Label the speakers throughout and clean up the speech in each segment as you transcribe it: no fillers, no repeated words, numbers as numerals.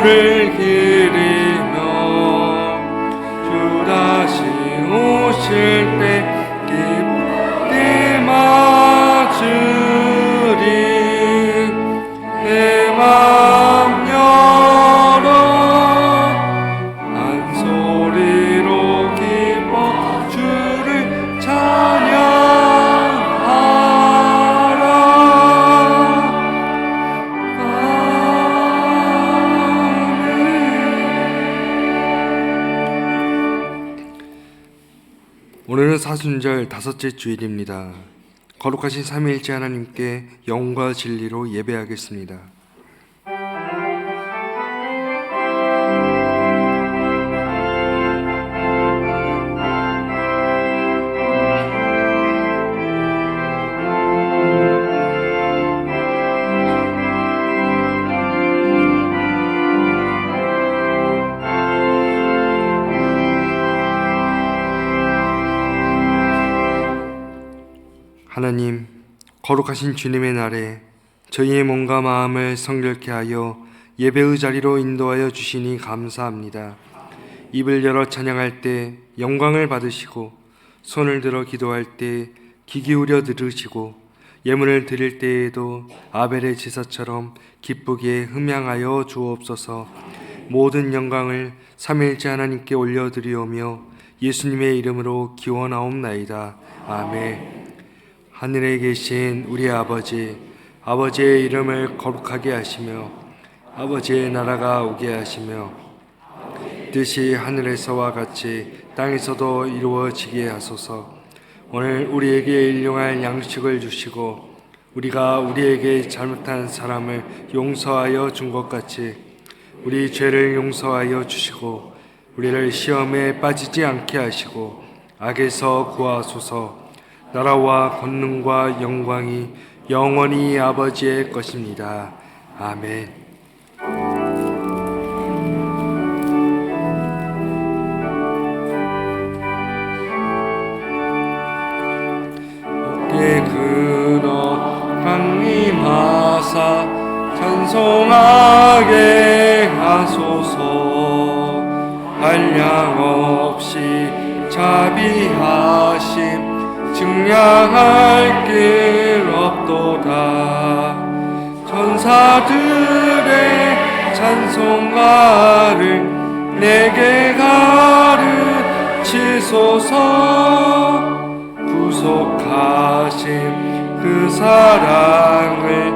Speaker 1: 너를 기리며 주 다시 오실 때 기쁘게 맞으리. 내 맘 열어 한 소리로 기뻐 주를 찬양하라. 오늘은 사순절 다섯째 주일입니다. 거룩하신 삼위일체 하나님께 영과 진리로 예배하겠습니다. 하나님, 거룩하신 주님의 날에 저희의 몸과 마음을 성결케 하여 예배의 자리로 인도하여 주시니 감사합니다. 입을 열어 찬양할 때 영광을 받으시고, 손을 들어 기도할 때 귀 기울여 들으시고, 예물을 드릴 때에도 아벨의 제사처럼 기쁘게 흠양하여 주옵소서. 모든 영광을 삼위일체 하나님께 올려드리오며 예수님의 이름으로 기원하옵나이다. 아멘. 하늘에 계신 우리 아버지의 이름을 거룩하게 하시며 아버지의 나라가 오게 하시며 뜻이 하늘에서와 같이 땅에서도 이루어지게 하소서. 오늘 우리에게 일용할 양식을 주시고 우리가 우리에게 잘못한 사람을 용서하여 준 것 같이 우리 죄를 용서하여 주시고 우리를 시험에 빠지지 않게 하시고 악에서 구하소서. 나라와 권능과 영광이 영원히 아버지의 것입니다. 아멘. 어깨 근어 강림하사 찬송하게 하소서. 한량없이 자비하심 증량할 길 없도다. 천사들의 찬송가를 내게 가르치소서. 구속하신 그 사랑을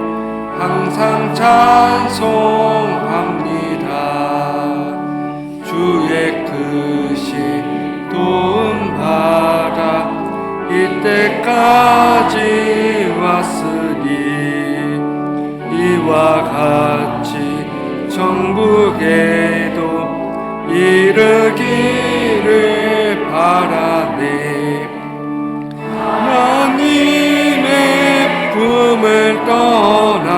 Speaker 1: 항상 찬송합니다. 주의 크신 도움 받아 이때까지 왔으니 이와 같이 천국에도 이르기를 바라네. 하나님의 품을 떠나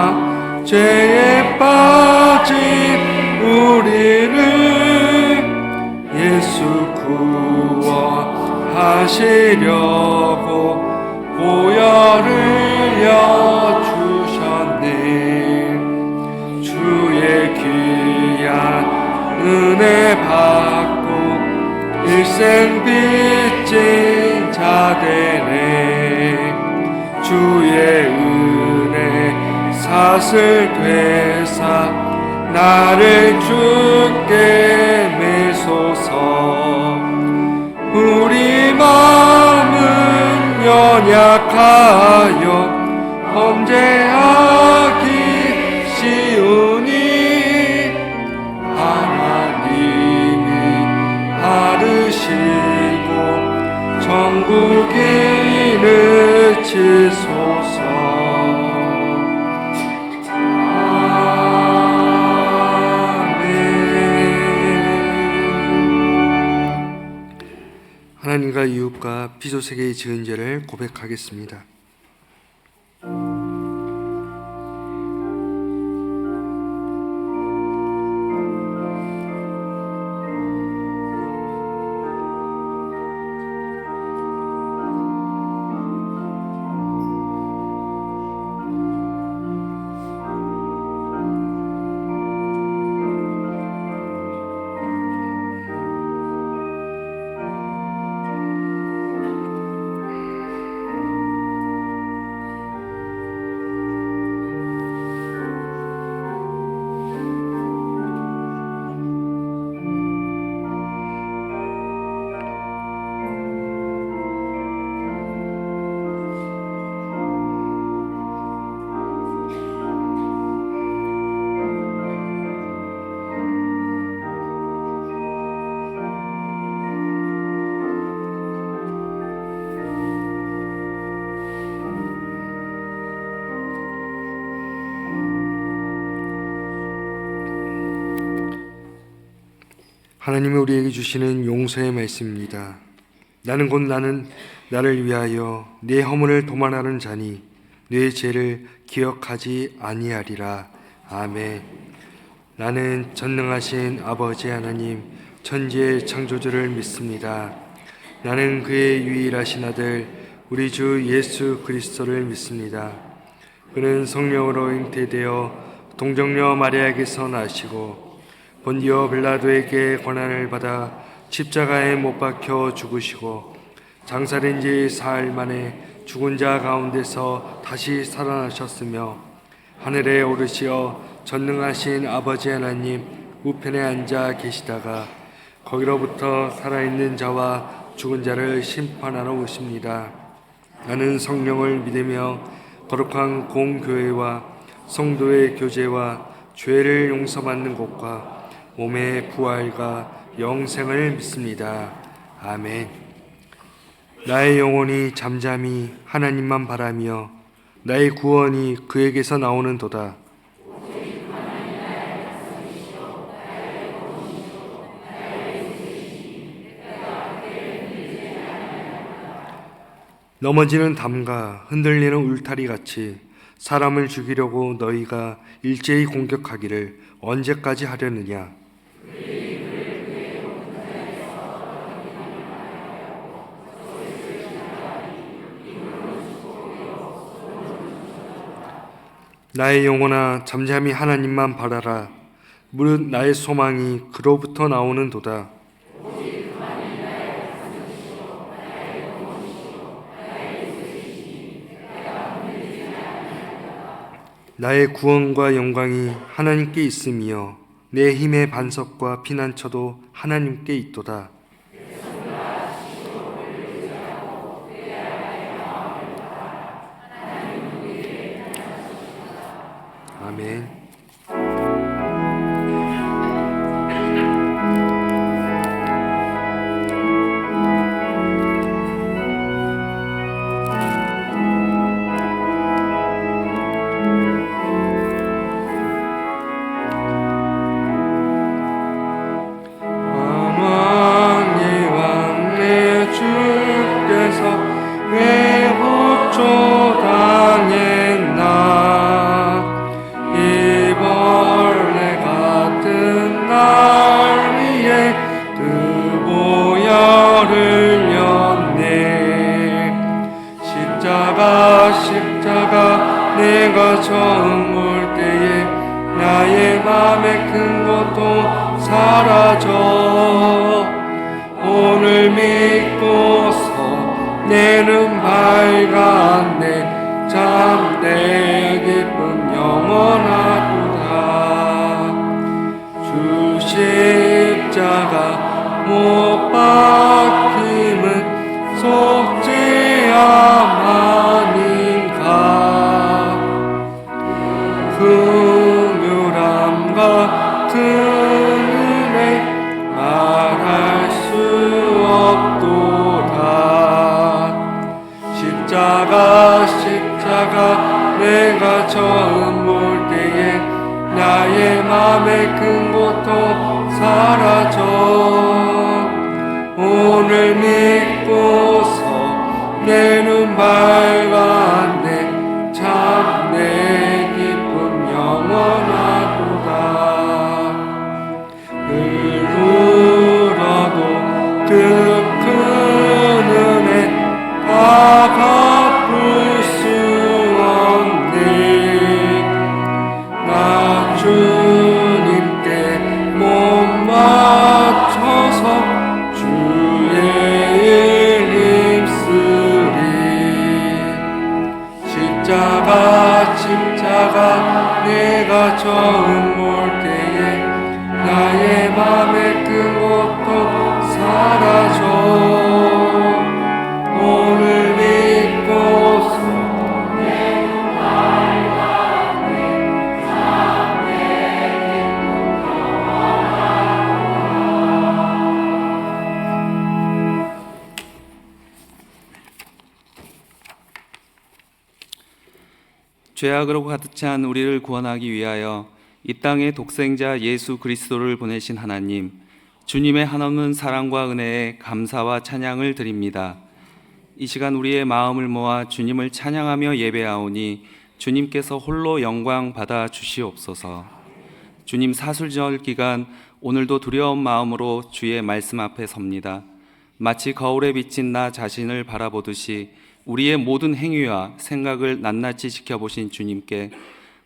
Speaker 1: 죄에 빠진 우리를 예수 구원하시려고 보혈을 여주셨네. 주의 귀한 은혜 받고 일생 빚진 자 되네. 주의 은혜 사슬 되사 나를 주께 매소서. 우리 마음은 연약하여 범죄하기 쉬우니 하나님이 바르시고 천국이 이르치소서. 하나님과 이웃과 피조세계의 지은 죄를 고백하겠습니다. 하나님이 우리에게 주시는 용서의 말씀입니다. 나는 곧 나는 나를 위하여 내 허물을 도말하는 자니 내 죄를 기억하지 아니하리라. 아멘. 나는 전능하신 아버지 하나님 천지의 창조주를 믿습니다. 나는 그의 유일하신 아들 우리 주 예수 그리스도를 믿습니다. 그는 성령으로 잉태되어 동정녀 마리아에게서 나시고 본디오 빌라도에게 고난을 받아 십자가에 못 박혀 죽으시고 장사된 지 사흘 만에 죽은 자 가운데서 다시 살아나셨으며 하늘에 오르시어 전능하신 아버지 하나님 우편에 앉아 계시다가 거기로부터 살아있는 자와 죽은 자를 심판하러 오십니다. 나는 성령을 믿으며 거룩한 공교회와 성도의 교제와 죄를 용서받는 것과 몸의 부활과 영생을 믿습니다. 아멘. 나의 영혼이 잠잠히 하나님만 바라며 나의 구원이 그에게서 나오는도다. 넘어지는 담과 흔들리는 울타리 같이 사람을 죽이려고 너희가 일제히 공격하기를 언제까지 하려느냐? 나의 영혼아 잠잠히 하나님만 바라라. 무릇 나의 소망이 그로부터 나오는도다. 나의 구원과 영광이 하나님께 있으며 내 힘의 반석과 피난처도 하나님께 있도다. 아멘. 십자가 내가 처음 볼 때에 나의 맘에 큰 것도 사라져 오늘 믿고서 내는 밝았네 참 내 기쁨 영원하도다 주 십자가 못 박힘은 속죄야만인가 긍휼함 같은 은혜 말할 수 없도다 십자가 내가 처음 볼 때에 나의 맘에 큰 고통 사라져 오늘 믿고서 내 눈 밝았네 참 내 기쁨 영원하도다 늘 울어도 그 큰 은혜 다 갚을 수 없네 나 주님께 몸 맞춰서 주의 일 힘쓰리 십자가 내가 처음 볼 때에 나의 맘에 큰 고통 사라져 오늘 믿고서 내 밝았네 참 내 기쁨
Speaker 2: 죄악으로 가득 찬 우리를 구원하기 위하여 이 땅에 독생자 예수 그리스도를 보내신 하나님, 주님의 한없는 사랑과 은혜에 감사와 찬양을 드립니다. 이 시간 우리의 마음을 모아 주님을 찬양하며 예배하오니 주님께서 홀로 영광 받아 주시옵소서. 주님 사술절 기간 오늘도 두려운 마음으로 주의 말씀 앞에 섭니다. 마치 거울에 비친 나 자신을 바라보듯이 우리의 모든 행위와 생각을 낱낱이 지켜보신 주님께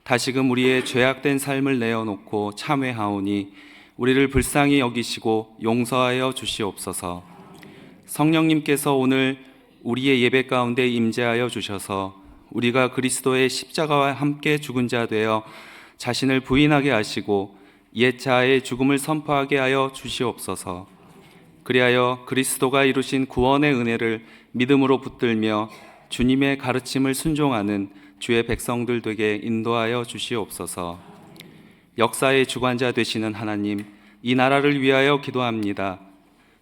Speaker 2: 다시금 우리의 죄악된 삶을 내어놓고 참회하오니 우리를 불쌍히 여기시고 용서하여 주시옵소서. 성령님께서 오늘 우리의 예배 가운데 임재하여 주셔서 우리가 그리스도의 십자가와 함께 죽은 자 되어 자신을 부인하게 하시고 옛 자아의 죽음을 선포하게 하여 주시옵소서. 그리하여 그리스도가 이루신 구원의 은혜를 믿음으로 붙들며 주님의 가르침을 순종하는 주의 백성들 되게 인도하여 주시옵소서. 역사의 주관자 되시는 하나님, 이 나라를 위하여 기도합니다.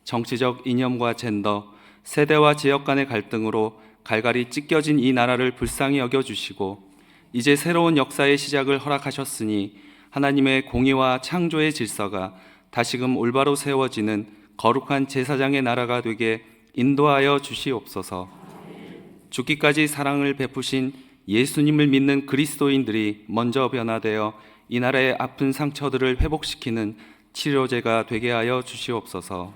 Speaker 2: 정치적 이념과 젠더, 세대와 지역 간의 갈등으로 갈갈이 찢겨진 이 나라를 불쌍히 여겨주시고 이제 새로운 역사의 시작을 허락하셨으니 하나님의 공의와 창조의 질서가 다시금 올바로 세워지는 거룩한 제사장의 나라가 되게 인도하여 주시옵소서. 죽기까지 사랑을 베푸신 예수님을 믿는 그리스도인들이 먼저 변화되어 이 나라의 아픈 상처들을 회복시키는 치료제가 되게 하여 주시옵소서.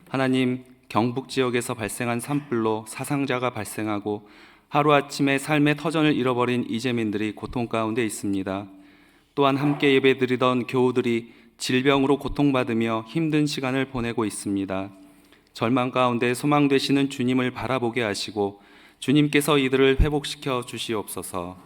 Speaker 2: 하나님, 경북 지역에서 발생한 산불로 사상자가 발생하고 하루아침에 삶의 터전을 잃어버린 이재민들이 고통 가운데 있습니다. 또한 함께 예배드리던 교우들이 질병으로 고통받으며 힘든 시간을 보내고 있습니다. 절망 가운데 소망 되시는 주님을 바라보게 하시고 주님께서 이들을 회복시켜 주시옵소서.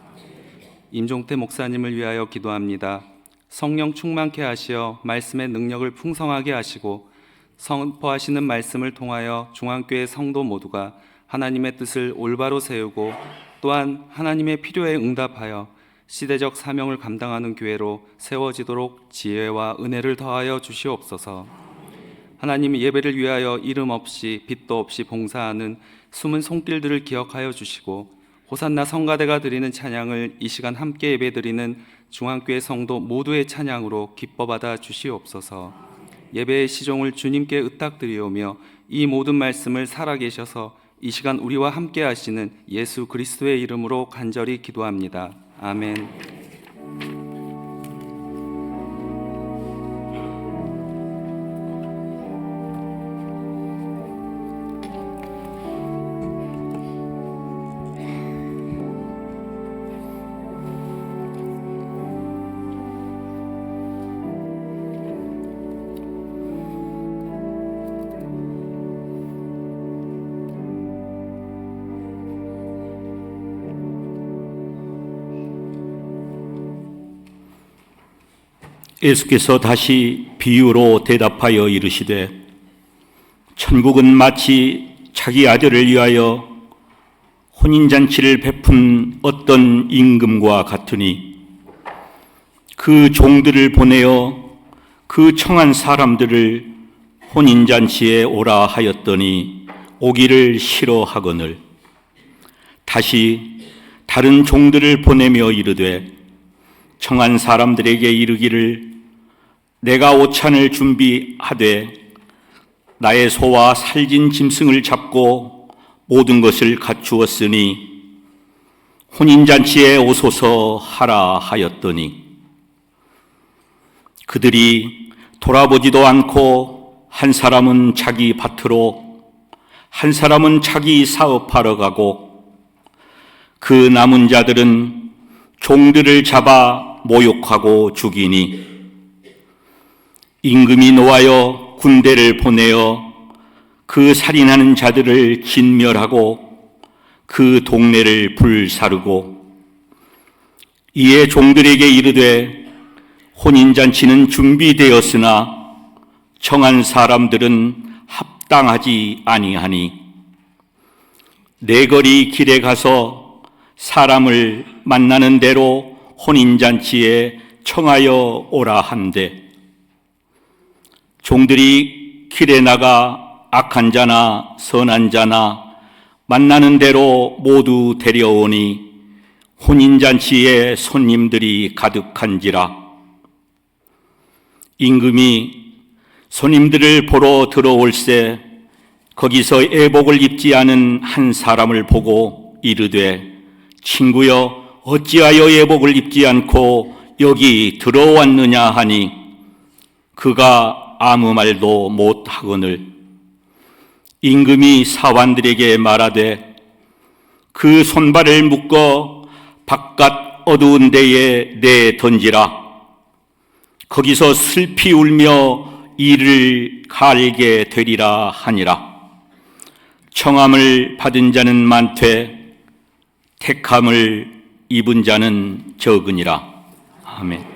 Speaker 2: 임종태 목사님을 위하여 기도합니다. 성령 충만케 하시어 말씀의 능력을 풍성하게 하시고 선포하시는 말씀을 통하여 중앙교회 성도 모두가 하나님의 뜻을 올바로 세우고 또한 하나님의 필요에 응답하여 시대적 사명을 감당하는 교회로 세워지도록 지혜와 은혜를 더하여 주시옵소서. 하나님, 예배를 위하여 이름 없이 빛도 없이 봉사하는 숨은 손길들을 기억하여 주시고 호산나 성가대가 드리는 찬양을 이 시간 함께 예배드리는 중앙교회 성도 모두의 찬양으로 기뻐받아 주시옵소서. 예배의 시종을 주님께 의탁드리오며 이 모든 말씀을 살아계셔서 이 시간 우리와 함께 하시는 예수 그리스도의 이름으로 간절히 기도합니다. 아멘.
Speaker 3: 예수께서 다시 비유로 대답하여 이르시되 천국은 마치 자기 아들을 위하여 혼인잔치를 베푼 어떤 임금과 같으니 그 종들을 보내어 그 청한 사람들을 혼인잔치에 오라 하였더니 오기를 싫어하거늘 다시 다른 종들을 보내며 이르되 청한 사람들에게 이르기를 내가 오찬을 준비하되 나의 소와 살진 짐승을 잡고 모든 것을 갖추었으니 혼인잔치에 오소서 하라 하였더니 그들이 돌아보지도 않고 한 사람은 자기 밭으로 한 사람은 자기 사업하러 가고 그 남은 자들은 종들을 잡아 모욕하고 죽이니 임금이 노하여 군대를 보내어 그 살인하는 자들을 진멸하고 그 동네를 불사르고 이에 종들에게 이르되 혼인잔치는 준비되었으나 청한 사람들은 합당하지 아니하니 내거리 길에 가서 사람을 만나는 대로 혼인잔치에 청하여 오라 한대 종들이 길에 나가 악한 자나 선한 자나 만나는 대로 모두 데려오니 혼인잔치에 손님들이 가득한지라 임금이 손님들을 보러 들어올세 거기서 애복을 입지 않은 한 사람을 보고 이르되 친구여 어찌하여 애복을 입지 않고 여기 들어왔느냐 하니 그가 아무 말도 못하거늘 임금이 사환들에게 말하되 그 손발을 묶어 바깥 어두운 데에 내 던지라. 거기서 슬피 울며 이를 갈게 되리라 하니라. 청함을 받은 자는 많되 택함을 입은 자는 적으니라. 아멘.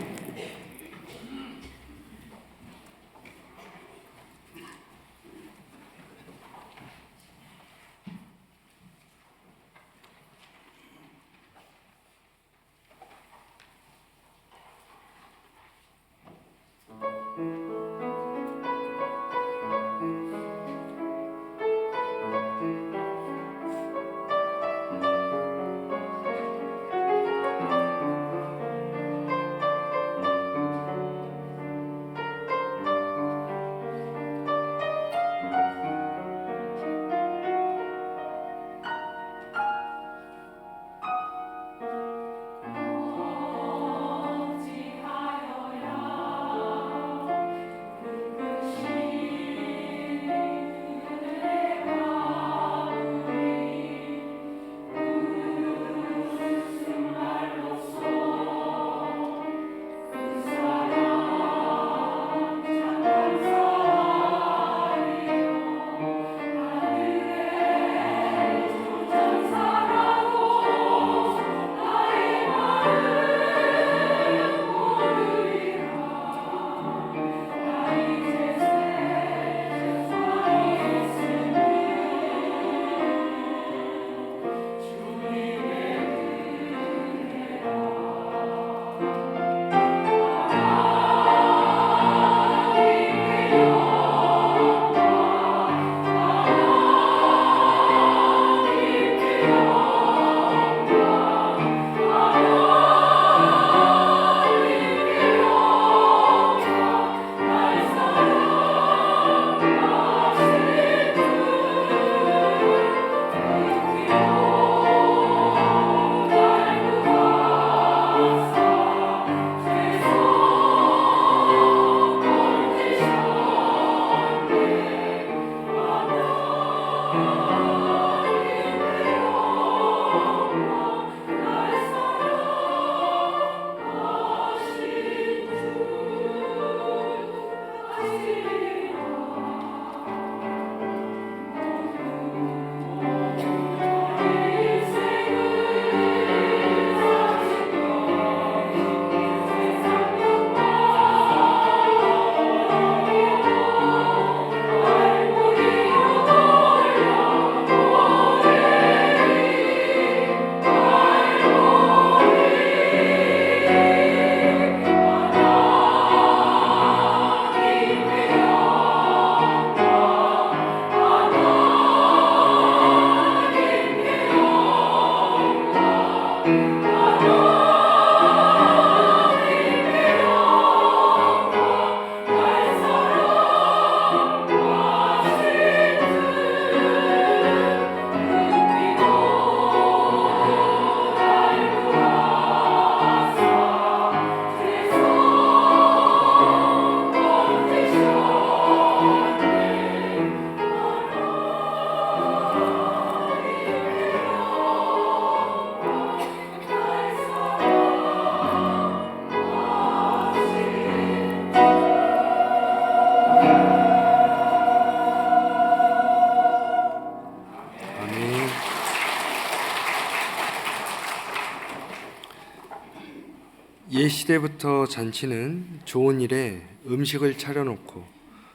Speaker 1: 옛시대부터 잔치는 좋은 일에 음식을 차려놓고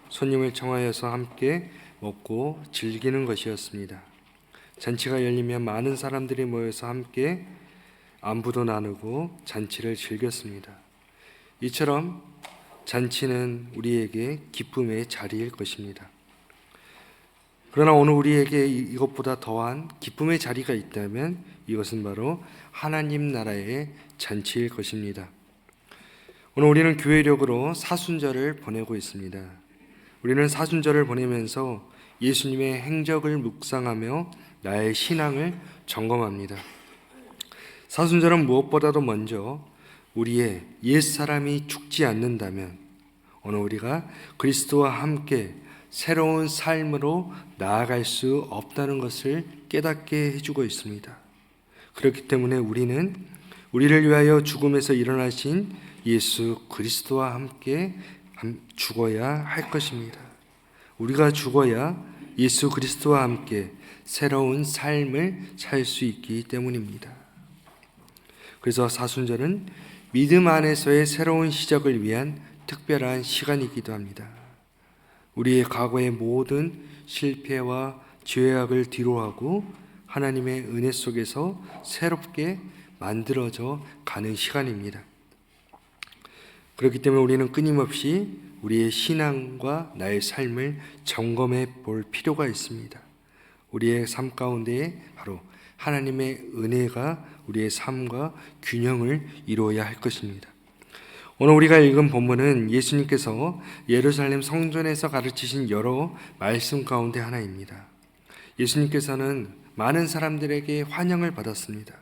Speaker 1: 손님을 청하여서 함께 먹고 즐기는 것이었습니다. 잔치가 열리면 많은 사람들이 모여서 함께 안부도 나누고 잔치를 즐겼습니다. 이처럼 잔치는 우리에게 기쁨의 자리일 것입니다. 그러나 오늘 우리에게 이것보다 더한 기쁨의 자리가 있다면 이것은 바로 하나님 나라의 잔치일 것입니다. 오늘 우리는 교회력으로 사순절을 보내고 있습니다. 우리는 사순절을 보내면서 예수님의 행적을 묵상하며 나의 신앙을 점검합니다. 사순절은 무엇보다도 먼저 우리의 옛사람이 죽지 않는다면 오늘 우리가 그리스도와 함께 새로운 삶으로 나아갈 수 없다는 것을 깨닫게 해주고 있습니다. 그렇기 때문에 우리는 우리를 위하여 죽음에서 일어나신 예수 그리스도와 함께 죽어야 할 것입니다. 우리가 죽어야 예수 그리스도와 함께 새로운 삶을 살 수 있기 때문입니다. 그래서 사순절은 믿음 안에서의 새로운 시작을 위한 특별한 시간이기도 합니다. 우리의 과거의 모든 실패와 죄악을 뒤로하고 하나님의 은혜 속에서 새롭게 만들어져 가는 시간입니다. 그렇기 때문에 우리는 끊임없이 우리의 신앙과 나의 삶을 점검해 볼 필요가 있습니다. 우리의 삶 가운데 바로 하나님의 은혜가 우리의 삶과 균형을 이루어야 할 것입니다. 오늘 우리가 읽은 본문은 예수님께서 예루살렘 성전에서 가르치신 여러 말씀 가운데 하나입니다. 예수님께서는 많은 사람들에게 환영을 받았습니다.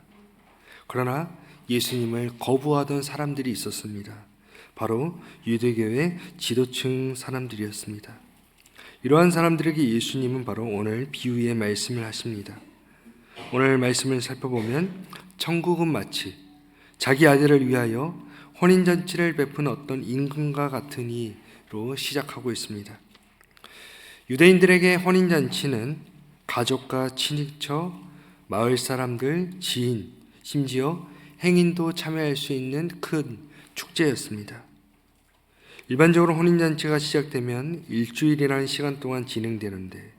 Speaker 1: 그러나 예수님을 거부하던 사람들이 있었습니다. 바로 유대교의 지도층 사람들이었습니다. 이러한 사람들에게 예수님은 바로 오늘 비유의 말씀을 하십니다. 오늘 말씀을 살펴보면 천국은 마치 자기 아들을 위하여 혼인잔치를 베푼 어떤 임금과 같으니로 시작하고 있습니다. 유대인들에게 혼인잔치는 가족과 친인척, 마을 사람들, 지인, 심지어 행인도 참여할 수 있는 큰 축제였습니다. 일반적으로 혼인잔치가 시작되면 일주일이라는 시간 동안 진행되는데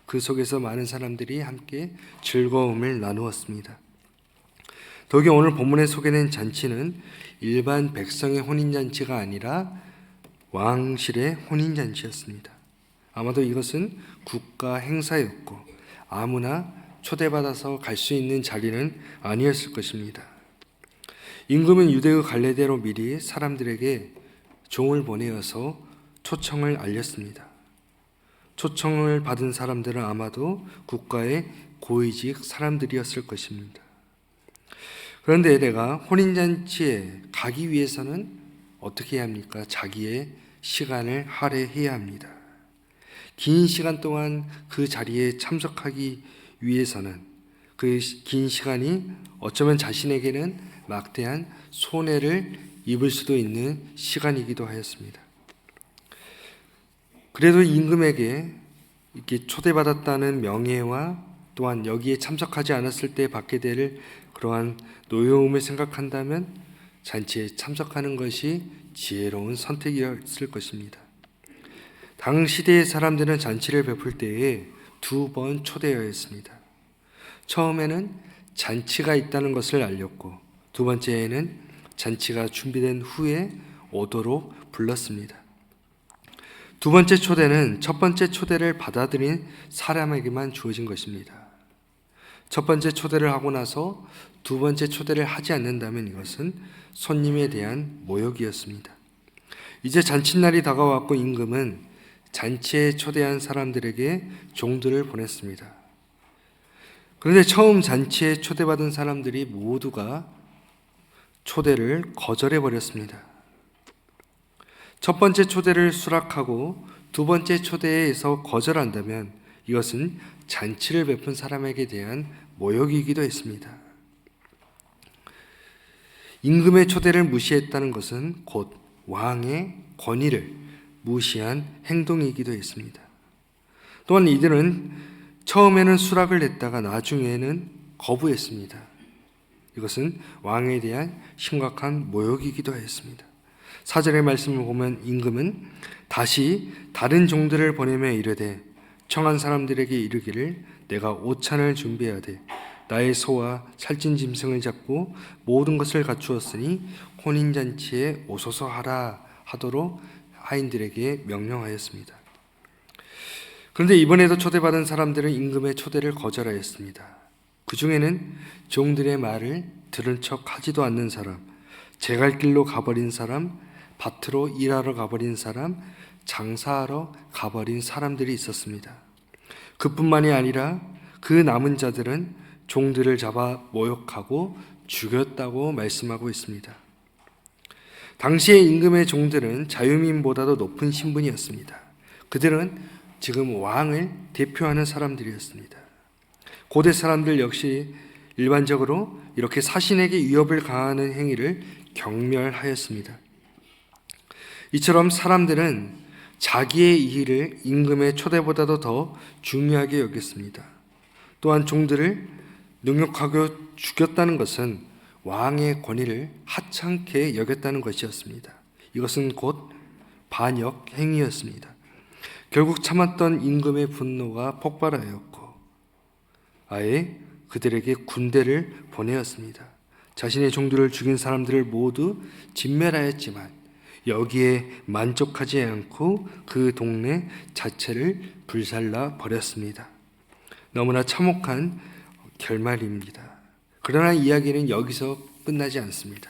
Speaker 1: 그 속에서 많은 사람들이 함께 즐거움을 나누었습니다. 더욱이 오늘 본문에 소개된 잔치는 일반 백성의 혼인잔치가 아니라 왕실의 혼인잔치였습니다. 아마도 이것은 국가 행사였고 아무나 초대받아서 갈 수 있는 자리는 아니었을 것입니다. 임금은 유대의 관례대로 미리 사람들에게 종을 보내어서 초청을 알렸습니다. 초청을 받은 사람들은 아마도 국가의 고위직 사람들이었을 것입니다. 그런데 내가 혼인잔치에 가기 위해서는 어떻게 해야 합니까? 자기의 시간을 할애해야 합니다. 긴 시간 동안 그 자리에 참석하기 위해서는 그 긴 시간이 어쩌면 자신에게는 막대한 손해를 입을 수도 있는 시간이기도 하였습니다. 그래도 임금에게 이렇게 초대받았다는 명예와 또한 여기에 참석하지 않았을 때 받게 될 그러한 노여움을 생각한다면 잔치에 참석하는 것이 지혜로운 선택이었을 것입니다. 당시대의 사람들은 잔치를 베풀 때에 2번 초대하였습니다. 처음에는 잔치가 있다는 것을 알렸고 두 번째에는 잔치가 준비된 후에 오도록 불렀습니다. 두 번째 초대는 첫 번째 초대를 받아들인 사람에게만 주어진 것입니다. 첫 번째 초대를 하고 나서 두 번째 초대를 하지 않는다면 이것은 손님에 대한 모욕이었습니다. 이제 잔칫날이 다가왔고 임금은 잔치에 초대한 사람들에게 종들을 보냈습니다. 그런데 처음 잔치에 초대받은 사람들이 모두가 초대를 거절해 버렸습니다. 첫 번째 초대를 수락하고 두 번째 초대에서 거절한다면 이것은 잔치를 베푼 사람에게 대한 모욕이기도 했습니다. 임금의 초대를 무시했다는 것은 곧 왕의 권위를 무시한 행동이기도 했습니다. 또한 이들은 처음에는 수락을 했다가 나중에는 거부했습니다. 이것은 왕에 대한 심각한 모욕이기도 했습니다. 4절의 말씀을 보면 임금은 다시 다른 종들을 보내며 이르되 청한 사람들에게 이르기를 내가 오찬을 준비하되 나의 소와 살찐 짐승을 잡고 모든 것을 갖추었으니 혼인잔치에 오소서 하도록 하인들에게 명령하였습니다. 그런데 이번에도 초대받은 사람들은 임금의 초대를 거절하였습니다. 그 중에는 종들의 말을 들은 척 하지도 않는 사람, 제갈 길로 가버린 사람, 밭으로 일하러 가버린 사람, 장사하러 가버린 사람들이 있었습니다. 그뿐만이 아니라 그 남은 자들은 종들을 잡아 모욕하고 죽였다고 말씀하고 있습니다. 당시의 임금의 종들은 자유민보다도 높은 신분이었습니다. 그들은 지금 왕을 대표하는 사람들이었습니다. 고대 사람들 역시 일반적으로 이렇게 사신에게 위협을 가하는 행위를 경멸하였습니다. 이처럼 사람들은 자기의 이익을 임금의 초대보다도 더 중요하게 여겼습니다. 또한 종들을 능욕하고 죽였다는 것은 왕의 권위를 하찮게 여겼다는 것이었습니다. 이것은 곧 반역 행위였습니다. 결국 참았던 임금의 분노가 폭발하였고 아예 그들에게 군대를 보내었습니다. 자신의 종들을 죽인 사람들을 모두 진멸하였지만 여기에 만족하지 않고 그 동네 자체를 불살라 버렸습니다. 너무나 참혹한 결말입니다. 그러나 이야기는 여기서 끝나지 않습니다.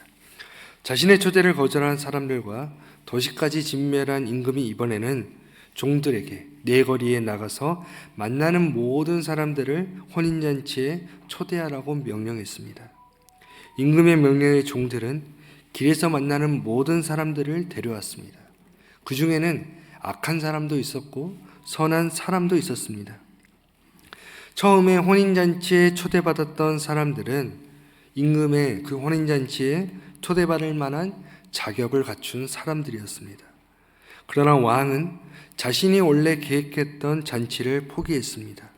Speaker 1: 자신의 초대를 거절한 사람들과 도시까지 진멸한 임금이 이번에는 종들에게 내거리에 나가서 만나는 모든 사람들을 혼인잔치에 초대하라고 명령했습니다. 임금의 명령의 종들은 길에서 만나는 모든 사람들을 데려왔습니다. 그 중에는 악한 사람도 있었고 선한 사람도 있었습니다. 처음에 혼인잔치에 초대받았던 사람들은 임금의 그 혼인잔치에 초대받을 만한 자격을 갖춘 사람들이었습니다. 그러나 왕은 자신이 원래 계획했던 잔치를 포기했습니다.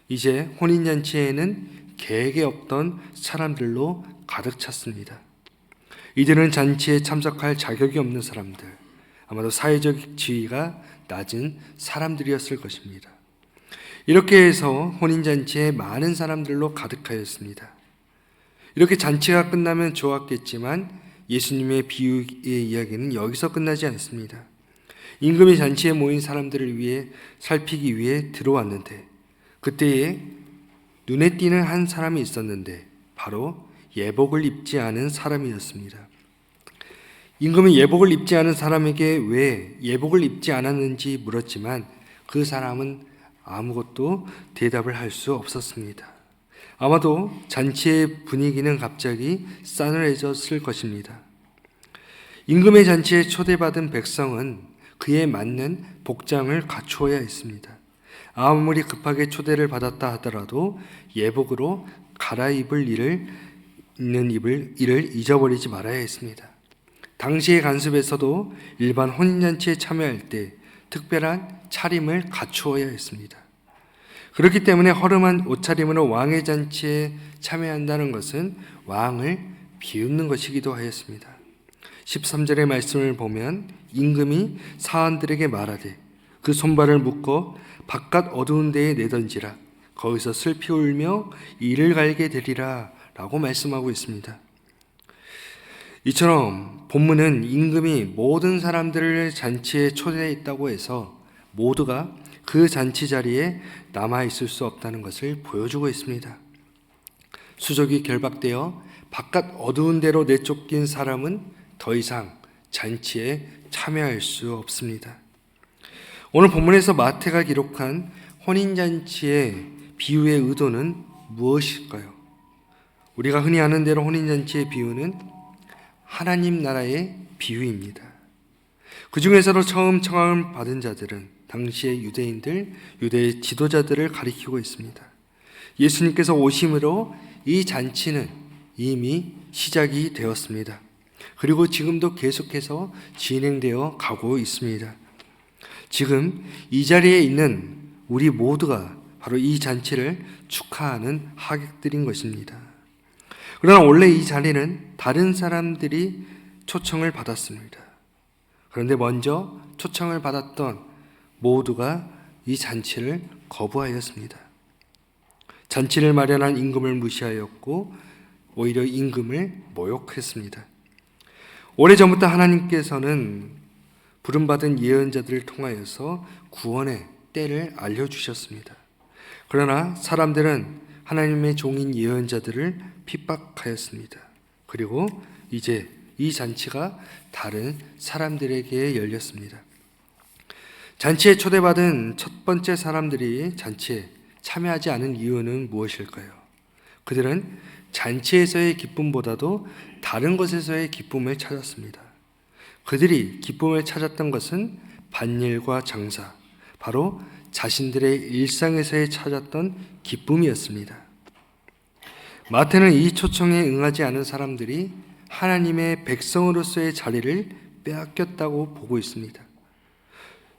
Speaker 1: 이제 혼인잔치에는 계획에 없던 사람들로 가득 찼습니다. 이들은 잔치에 참석할 자격이 없는 사람들, 아마도 사회적 지위가 낮은 사람들이었을 것입니다. 이렇게 해서 혼인잔치에 많은 사람들로 가득하였습니다. 이렇게 잔치가 끝나면 좋았겠지만 예수님의 비유의 이야기는 여기서 끝나지 않습니다. 임금이 잔치에 모인 사람들을 위해 살피기 위해 들어왔는데 그때에 눈에 띄는 한 사람이 있었는데 바로 예복을 입지 않은 사람이었습니다. 임금이 예복을 입지 않은 사람에게 왜 예복을 입지 않았는지 물었지만 그 사람은 아무것도 대답을 할 수 없었습니다. 아마도 잔치의 분위기는 갑자기 싸늘해졌을 것입니다. 임금의 잔치에 초대받은 백성은 그에 맞는 복장을 갖추어야 했습니다. 아무리 급하게 초대를 받았다 하더라도 예복으로 갈아입을 일을 잊어버리지 말아야 했습니다. 당시의 간습에서도 일반 혼인잔치에 참여할 때 특별한 차림을 갖추어야 했습니다. 그렇기 때문에 허름한 옷차림으로 왕의 잔치에 참여한다는 것은 왕을 비웃는 것이기도 하였습니다. 13절의 말씀을 보면 임금이 사환들에게 말하되 그 손발을 묶어 바깥 어두운 데에 내던지라 거기서 슬피 울며 이를 갈게 되리라 라고 말씀하고 있습니다. 이처럼 본문은 임금이 모든 사람들을 잔치에 초대했다고 해서 모두가 그 잔치 자리에 남아있을 수 없다는 것을 보여주고 있습니다. 수족이 결박되어 바깥 어두운 데로 내쫓긴 사람은 더 이상 잔치에 참여할 수 없습니다. 오늘 본문에서 마태가 기록한 혼인잔치의 비유의 의도는 무엇일까요? 우리가 흔히 아는 대로 혼인잔치의 비유는 하나님 나라의 비유입니다. 그 중에서도 처음 청함을 받은 자들은 당시의 유대인들, 유대의 지도자들을 가리키고 있습니다. 예수님께서 오심으로 이 잔치는 이미 시작이 되었습니다. 그리고 지금도 계속해서 진행되어 가고 있습니다. 지금 이 자리에 있는 우리 모두가 바로 이 잔치를 축하하는 하객들인 것입니다. 그러나 원래 이 자리는 다른 사람들이 초청을 받았습니다. 그런데 먼저 초청을 받았던 모두가 이 잔치를 거부하였습니다. 잔치를 마련한 임금을 무시하였고 오히려 임금을 모욕했습니다. 오래전부터 하나님께서는 부름받은 예언자들을 통하여서 구원의 때를 알려주셨습니다. 그러나 사람들은 하나님의 종인 예언자들을 핍박하였습니다. 그리고 이제 이 잔치가 다른 사람들에게 열렸습니다. 잔치에 초대받은 첫 번째 사람들이 잔치에 참여하지 않은 이유는 무엇일까요? 그들은 잔치에서의 기쁨보다도 다른 것에서의 기쁨을 찾았습니다. 그들이 기쁨을 찾았던 것은 밭일과 장사, 바로 자신들의 일상에서의 찾았던 기쁨이었습니다. 마태는 이 초청에 응하지 않은 사람들이 하나님의 백성으로서의 자리를 빼앗겼다고 보고 있습니다.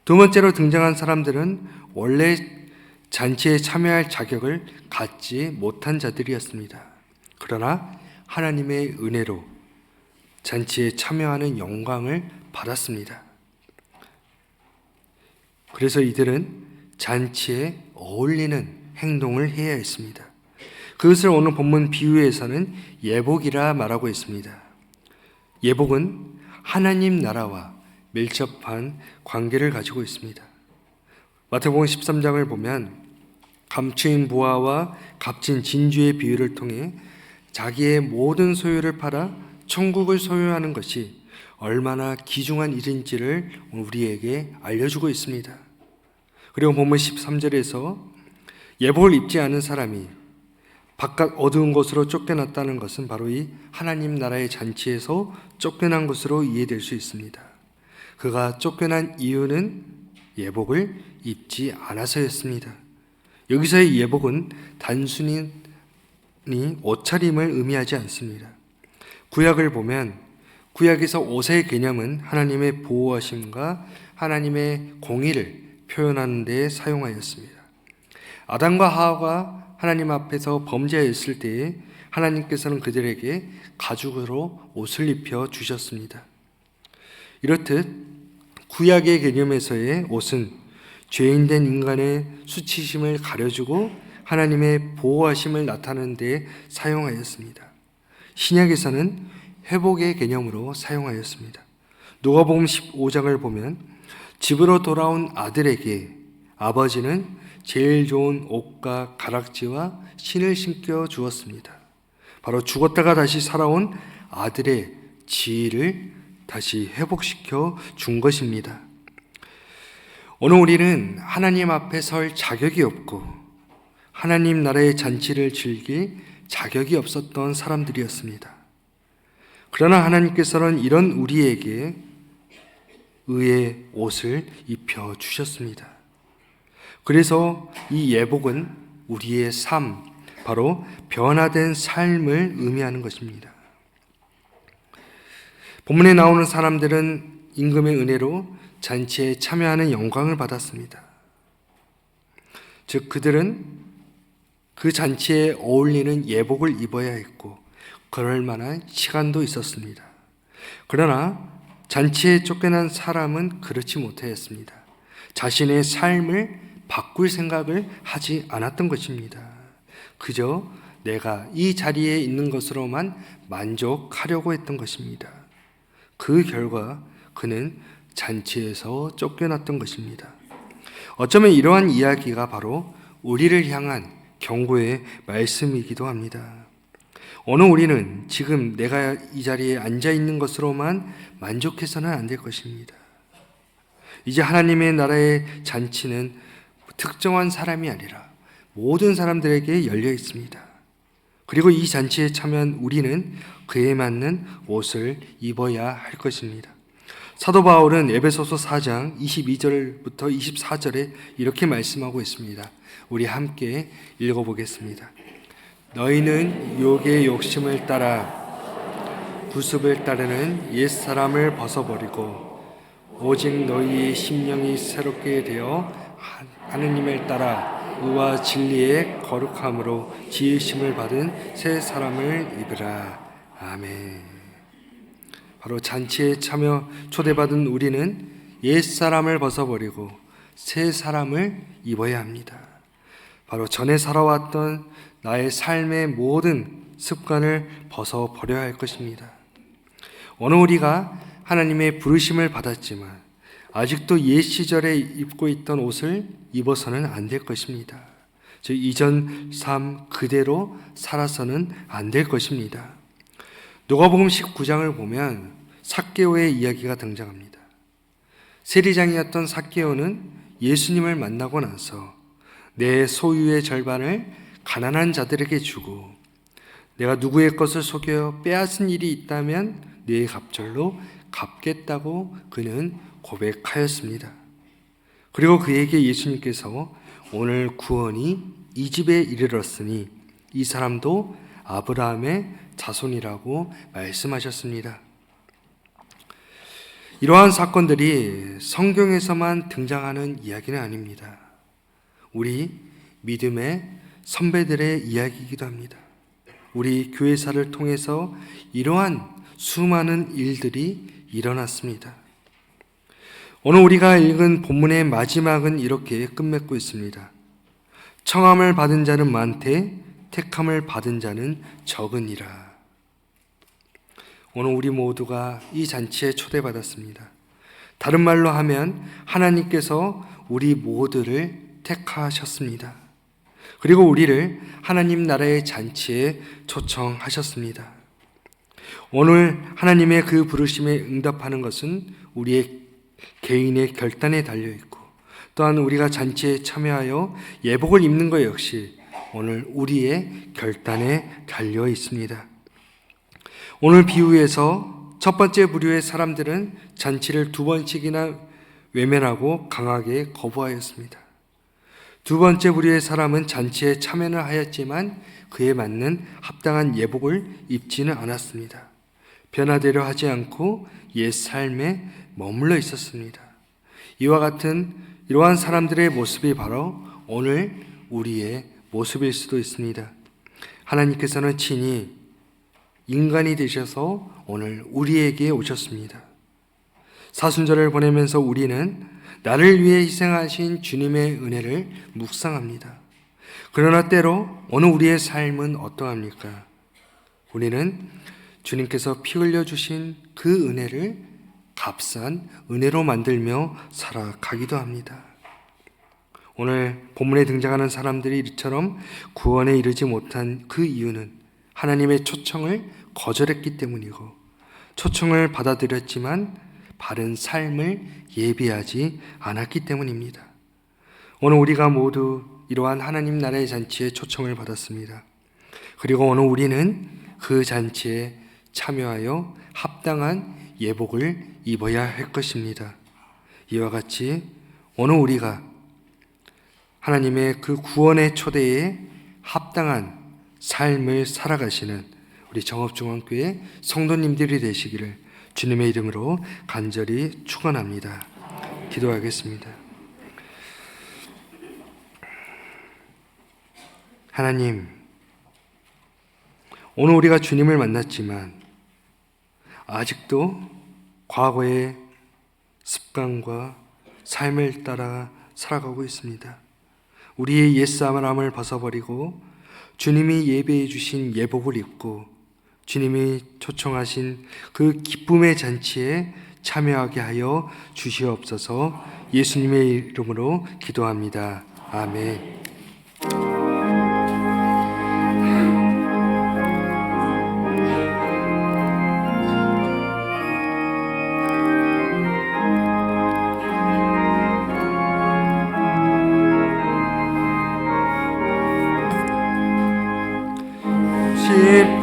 Speaker 1: 두 번째로 등장한 사람들은 원래 잔치에 참여할 자격을 갖지 못한 자들이었습니다. 그러나 하나님의 은혜로 잔치에 참여하는 영광을 받았습니다. 그래서 이들은 잔치에 어울리는 행동을 해야 했습니다. 그것을 오늘 본문 비유에서는 예복이라 말하고 있습니다. 예복은 하나님 나라와 밀접한 관계를 가지고 있습니다. 마태복음 13장을 보면 감추인 부하와 값진 진주의 비유를 통해 자기의 모든 소유를 팔아 천국을 소유하는 것이 얼마나 귀중한 일인지를 우리에게 알려주고 있습니다. 그리고 본문 13절에서 예복을 입지 않은 사람이 바깥 어두운 곳으로 쫓겨났다는 것은 바로 이 하나님 나라의 잔치에서 쫓겨난 것으로 이해될 수 있습니다. 그가 쫓겨난 이유는 예복을 입지 않아서였습니다. 여기서의 예복은 단순히 옷차림을 의미하지 않습니다. 구약을 보면 구약에서 옷의 개념은 하나님의 보호하심과 하나님의 공의를 표현하는 데 사용하였습니다. 아담과 하와가 하나님 앞에서 범죄했을 때에 하나님께서는 그들에게 가죽으로 옷을 입혀 주셨습니다. 이렇듯 구약의 개념에서의 옷은 죄인된 인간의 수치심을 가려주고 하나님의 보호하심을 나타내는 데 사용하였습니다. 신약에서는 회복의 개념으로 사용하였습니다. 누가복음 15장을 보면 집으로 돌아온 아들에게 아버지는 제일 좋은 옷과 가락지와 신을 신겨 주었습니다. 바로 죽었다가 다시 살아온 아들의 지위를 다시 회복시켜 준 것입니다. 오늘 우리는 하나님 앞에 설 자격이 없고 하나님 나라의 잔치를 즐길 자격이 없었던 사람들이었습니다. 그러나 하나님께서는 이런 우리에게 의의 옷을 입혀 주셨습니다. 그래서 이 예복은 우리의 삶, 바로 변화된 삶을 의미하는 것입니다. 본문에 나오는 사람들은 임금의 은혜로 잔치에 참여하는 영광을 받았습니다. 즉 그들은 그 잔치에 어울리는 예복을 입어야 했고 그럴 만한 시간도 있었습니다. 그러나 잔치에 쫓겨난 사람은 그렇지 못하였습니다. 자신의 삶을 바꿀 생각을 하지 않았던 것입니다. 그저 내가 이 자리에 있는 것으로만 만족하려고 했던 것입니다. 그 결과 그는 잔치에서 쫓겨났던 것입니다. 어쩌면 이러한 이야기가 바로 우리를 향한 경고의 말씀이기도 합니다. 오늘 우리는 지금 내가 이 자리에 앉아 있는 것으로만 만족해서는 안 될 것입니다. 이제 하나님의 나라의 잔치는 특정한 사람이 아니라 모든 사람들에게 열려 있습니다. 그리고 이 잔치에 참여한 우리는 그에 맞는 옷을 입어야 할 것입니다. 사도 바울은 에베소서 4장 22절부터 24절에 이렇게 말씀하고 있습니다. 우리 함께 읽어보겠습니다. 너희는 육의 욕심을 따라 구습을 따르는 옛사람을 벗어버리고 오직 너희의 심령이 새롭게 되어 하느님을 따라 의와 진리의 거룩함으로 지으심을 받은 새 사람을 입으라. 아멘. 바로 잔치에 참여 초대받은 우리는 옛사람을 벗어버리고 새 사람을 입어야 합니다. 바로 전에 살아왔던 나의 삶의 모든 습관을 벗어버려야 할 것입니다. 오늘 우리가 하나님의 부르심을 받았지만 아직도 옛 시절에 입고 있던 옷을 입어서는 안 될 것입니다. 즉 이전 삶 그대로 살아서는 안 될 것입니다. 누가복음 19장을 보면 삭개오의 이야기가 등장합니다. 세리장이었던 삭개오는 예수님을 만나고 나서 내 소유의 절반을 가난한 자들에게 주고 내가 누구의 것을 속여 빼앗은 일이 있다면 네 갑절로 갚겠다고 그는 고백하였습니다. 그리고 그에게 예수님께서 오늘 구원이 이 집에 이르렀으니 이 사람도 아브라함의 자손이라고 말씀하셨습니다. 이러한 사건들이 성경에서만 등장하는 이야기는 아닙니다. 우리 믿음의 선배들의 이야기이기도 합니다. 우리 교회사를 통해서 이러한 수많은 일들이 일어났습니다. 오늘 우리가 읽은 본문의 마지막은 이렇게 끝맺고 있습니다. 청함을 받은 자는 많되 택함을 받은 자는 적으니라. 오늘 우리 모두가 이 잔치에 초대받았습니다. 다른 말로 하면 하나님께서 우리 모두를 택하셨습니다. 그리고 우리를 하나님 나라의 잔치에 초청하셨습니다. 오늘 하나님의 그 부르심에 응답하는 것은 우리의 개인의 결단에 달려있고 또한 우리가 잔치에 참여하여 예복을 입는 것 역시 오늘 우리의 결단에 달려 있습니다. 오늘 비유에서 첫 번째 부류의 사람들은 잔치를 2번씩이나 외면하고 강하게 거부하였습니다. 두 번째 부류의 사람은 잔치에 참여는 하였지만 그에 맞는 합당한 예복을 입지는 않았습니다. 변화되려 하지 않고 옛 삶에 머물러 있었습니다. 이와 같은 이러한 사람들의 모습이 바로 오늘 우리의 모습일 수도 있습니다. 하나님께서는 친히 인간이 되셔서 오늘 우리에게 오셨습니다. 사순절을 보내면서 우리는 나를 위해 희생하신 주님의 은혜를 묵상합니다. 그러나 때로 오늘 우리의 삶은 어떠합니까? 우리는 주님께서 피 흘려 주신 그 은혜를 값싼 은혜로 만들며 살아가기도 합니다. 오늘 본문에 등장하는 사람들이 이처럼 구원에 이르지 못한 그 이유는 하나님의 초청을 거절했기 때문이고 초청을 받아들였지만 바른 삶을 예비하지 않았기 때문입니다. 오늘 우리가 모두 이러한 하나님 나라의 잔치에 초청을 받았습니다. 그리고 오늘 우리는 그 잔치에 참여하여 합당한 예복을 입어야 할 것입니다. 이와 같이 오늘 우리가 하나님의 그 구원의 초대에 합당한 삶을 살아가시는 우리 정업중앙교회 성도님들이 되시기를 주님의 이름으로 간절히 축원합니다. 기도하겠습니다. 하나님, 오늘 우리가 주님을 만났지만 아직도 과거의 습관과 삶을 따라 살아가고 있습니다. 우리의 옛사람을 벗어버리고 주님이 예배해 주신 예복을 입고 주님이 초청하신 그 기쁨의 잔치에 참여하게 하여 주시옵소서. 예수님의 이름으로 기도합니다. 아멘.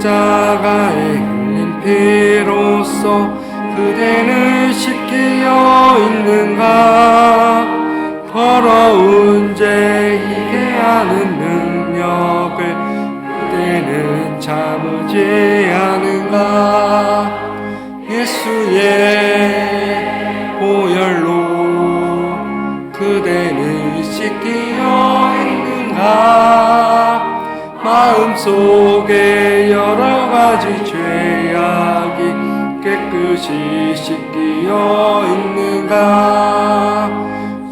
Speaker 1: 십자가에 흘린 피로써 그대는 씻기어 있는가? 더러운 죄 희게 하는 능력을 그대는 참으지 않은가? 예수의 보혈로 그대는 씻기어 있는가? 마음속에 여러 가지 죄악이 깨끗이 씻기어 있는가?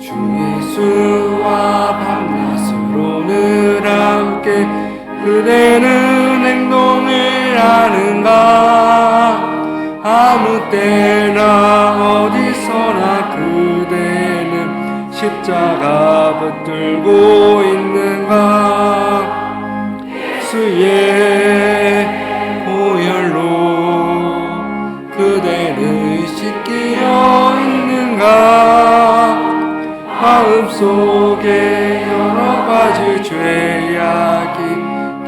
Speaker 1: 주 예수와 밤낮으로 늘 함께 그대는 행동을 하는가? 아무 때나 어디서나 그대는 십자가 붙들고 있는가? 예수의 보혈로 그대는 씻기어 있는가? 마음속 속에 여러 가지 죄악이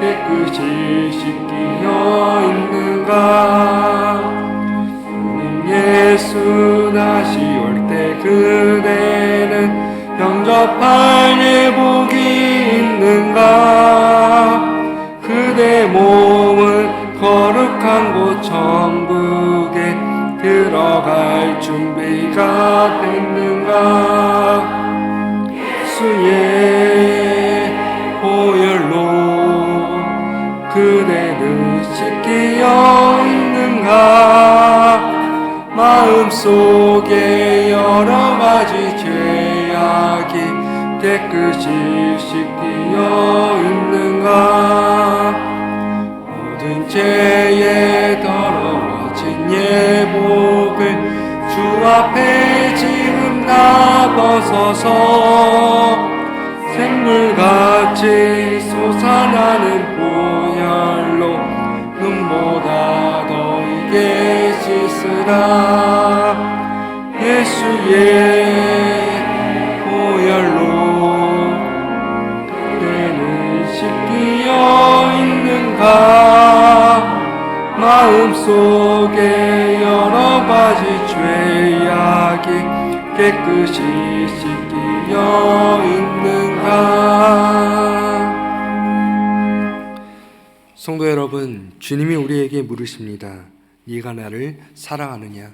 Speaker 1: 깨끗이 씻기어 있는가? 주님 예수 다시 올 때 그대는 영접할 예복이 있는가? 그대 몸은 거룩한 곳 천국에 들어갈 준비가 됐는가? 예수의 보혈로 그대는 씻기어 있는가? 마음속에 여러 가지 죄악이 깨끗이 씻기어 있는가? 모든 죄에 더러워진 예복을 주 앞에 지금 다 벗어서 샘물같이 솟아나는 보혈로 눈보다 더 이게 씻으라. 예수의 보혈로 그대는 씻기어 있는가? 마음속에 여러 가지 죄악이 깨끗이 씻기어 있는가? 성도 여러분, 주님이 우리에게 물으십니다. 네가 나를 사랑하느냐?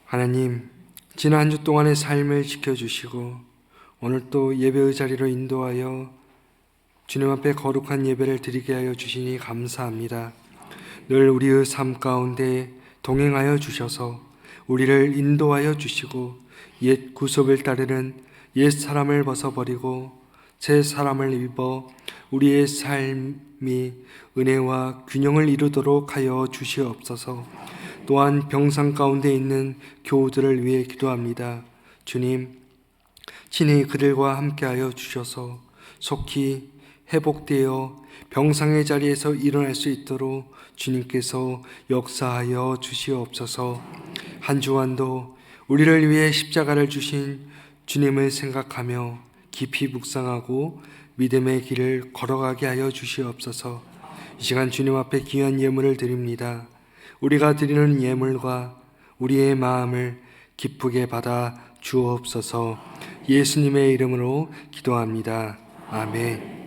Speaker 1: 하나님, 지난 한 주 동안의 삶을 지켜주시고 오늘 또 예배의 자리로 인도하여 주님 앞에 거룩한 예배를 드리게 하여 주시니 감사합니다. 늘 우리의 삶 가운데 동행하여 주셔서 우리를 인도하여 주시고 옛 구습을 따르는 옛 사람을 벗어버리고 새 사람을 입어 우리의 삶이 은혜와 균형을 이루도록 하여 주시옵소서. 또한 병상 가운데 있는 교우들을 위해 기도합니다. 주님, 친히 그들과 함께하여 주셔서 속히 회복되어 병상의 자리에서 일어날 수 있도록 주님께서 역사하여 주시옵소서. 한 주간도 우리를 위해 십자가를 주신 주님을 생각하며 깊이 묵상하고 믿음의 길을 걸어가게 하여 주시옵소서. 이 시간 주님 앞에 귀한 예물을 드립니다. 우리가 드리는 예물과 우리의 마음을 기쁘게 받아 주옵소서. 예수님의 이름으로 기도합니다. 아멘.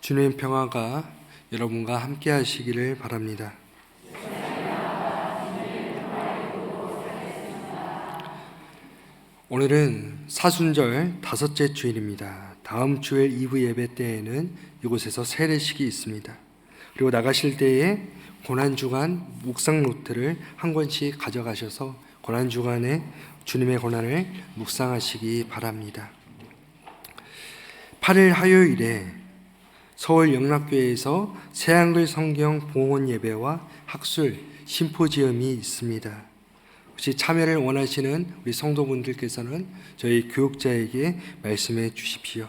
Speaker 1: 주님의 평화가 여러분과 함께 하시기를 바랍니다. 오늘은 사순절 다섯째 주일입니다. 다음 주일 2부 예배 때에는 이곳에서 세례식이 있습니다. 그리고 나가실 때에 고난주간 묵상 노트를 한 권씩 가져가셔서 고난주간에 주님의 고난을 묵상하시기 바랍니다. 8일 화요일에 서울 영락교회에서 새한글 성경 봉헌 예배와 학술 심포지엄이 있습니다. 혹시 참여를 원하시는 우리 성도분들께서는 저희 교육자에게 말씀해 주십시오.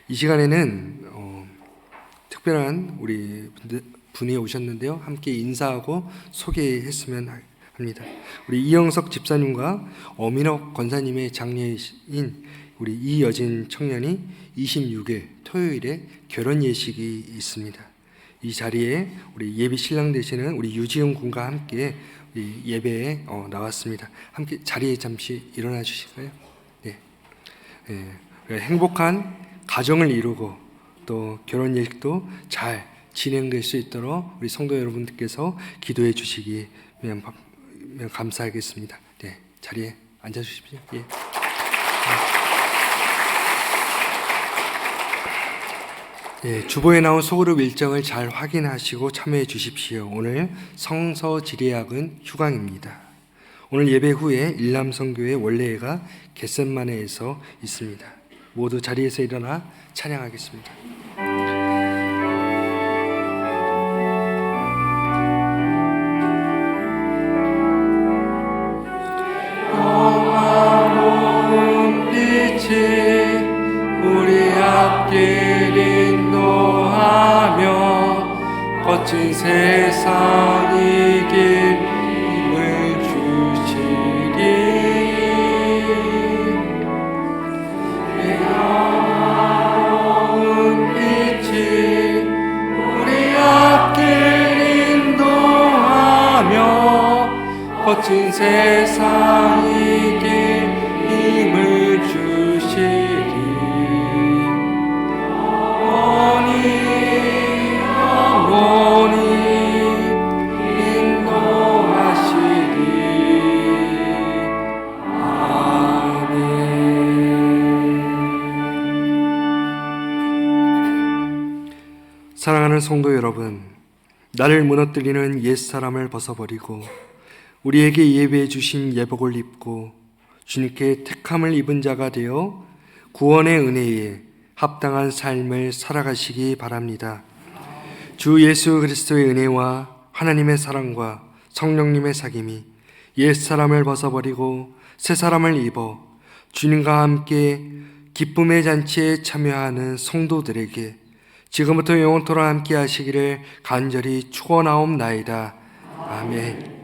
Speaker 1: 이 시간에는 특별한 우리 분이 오셨는데요. 함께 인사하고 소개했으면 합니다. 우리 이영석 집사님과 어민옥 권사님의 장녀인 우리 이여진 청년이 26일 토요일에 결혼 예식이 있습니다. 이 자리에 우리 예비 신랑 되시는 우리 유지영 군과 함께 우리 예배에 나왔습니다. 함께 자리에 잠시 일어나 주실까요? 네. 네. 행복한 가정을 이루고 또 결혼 예식도 잘 진행될 수 있도록 우리 성도 여러분들께서 기도해 주시기 감사하겠습니다. 네, 자리에 앉아 주십시오. 예. 예, 주보에 나온 소그룹 일정을 잘 확인하시고 참여해 주십시오. 오늘 성서 지리학은 휴강입니다. 오늘 예배 후에 일남성교회 원래회가 겟셋마네에서 있습니다. 모두 자리에서 일어나 찬양하겠습니다. 영화로운 빛이 우리 앞길 인도하며 거친 세상 이길 힘을 주시리. 영화로운 빛이 우리 앞길 인도하며 거친 세상 이길 힘을 주시리. 영원히 인도하시리. 아멘. 사랑하는 성도 여러분, 나를 무너뜨리는 옛사람을 벗어버리고 우리에게 예배해 주신 예복을 입고 주님께 택함을 입은 자가 되어 구원의 은혜에 합당한 삶을 살아가시기 바랍니다. 주 예수 그리스도의 은혜와 하나님의 사랑과 성령님의 사귐이 옛사람을 벗어버리고 새사람을 입어 주님과 함께 기쁨의 잔치에 참여하는 성도들에게 지금부터 영원토록 함께 하시기를 간절히 축원하옵나이다. 아멘.